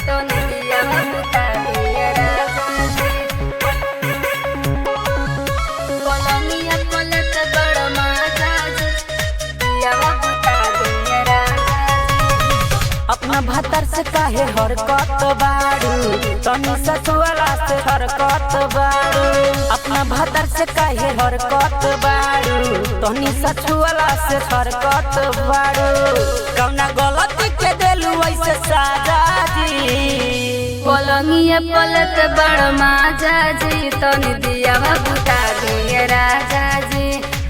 तो नदिया बुता दिया राजा जी। पलंगिया पलट बड़ माजा जी, दिया बुता दिया राजा जी। अपना भतर से काहे हरकत बारू, तनी ससुराला से हरकत बारू। अपना भतर से काहे हरकत बारू, तनी ससुराला से हरकत बारू। कौना गलती के देलू ऐसे साजा जी। पलंगिया पलट बड़ माजा जी, तनी दिया बुता दिया राजा जी।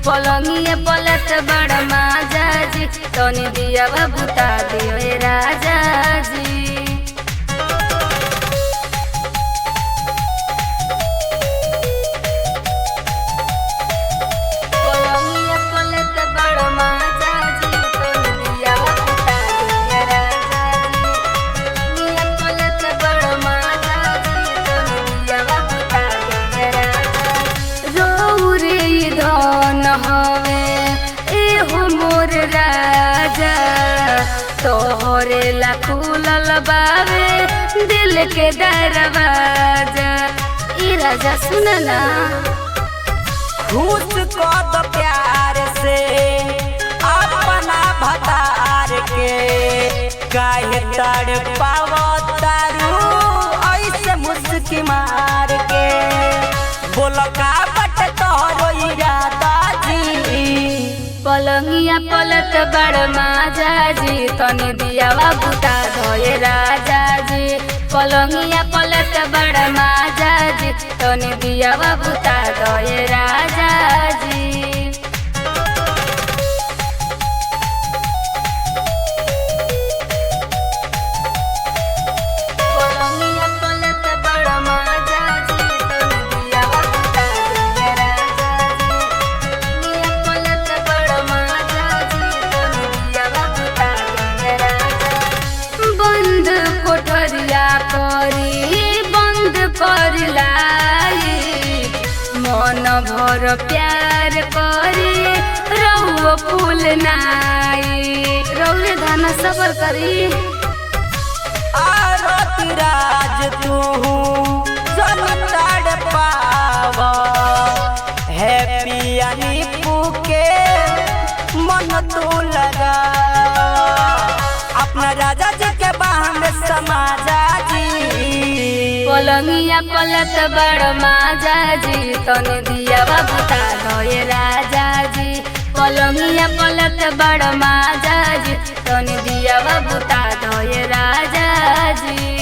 पलंगिया पलट बड़ माजा जी, तनी दिया बुता दिया राजा जी। पलंगिया पलट बड़ माजा जी, तनी दिया बुता दिया राजा जी। पलंगिया पलट बड़ माजा जी, तनी दिया बुता दिया राजा जी। रौरे धन हवे एहो मोर राजा, तोहरे ला खुलल बावे दिल के दरवाजा। ई राजा सुन ना, खुश कद प्यार से अपना भतार के, काहे तड़ पावतारू ऐसे मुस्की मार के। बोल का बट तोहरो इरादा जी। पलंगिया पलट बड़ माजा जी, तनी दिया बुता धोए राजा जी। पलंगिया पलट बड़ माजा जी, तनी दिया बुता धोए राजा जी। पलंगिया पलट बड़ माजा जी, तनी दिया बुता धोए राजा जी। पलंगिया पलट बड़ माजा जी, तनी दिया बुता धोए राजा जी। बंद कोठरिया करी बंद कर लाई, मन भर प्यार करी रहुओ फूल नाई। रौरे धन सबर करी आरती राज तू जनताड़ पावा है पियानी पूके मन तू लगा। अपना राजा जी के बाह में समाजा जी। पलंगिया पलट बड़ माजा जी, तनी दिया बुता धोए राजा जी। पलंगिया पलट बड़ माजा जी, तनी दिया बुता धोए राजा जी।